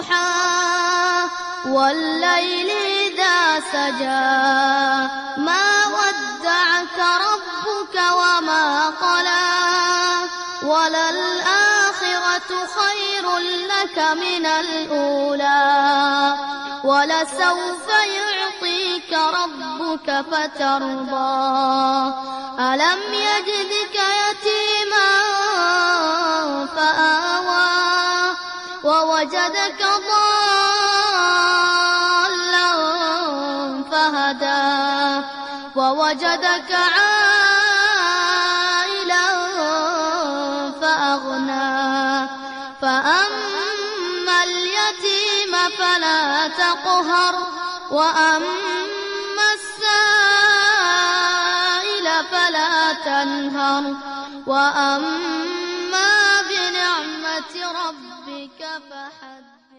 والضحى والليل إذا سجى ما ودعك ربك وما قلى وللآخرة خير لك من الأولى ولسوف يعطيك ربك فترضى ألم يجدك يتيما فآوى ووجدك ضالا فهدى ووجدك عائلا فأغنى فأما اليتيم فلا تقهر وأما السائل فلا تنهر وأما بنعمة ربك فحدث.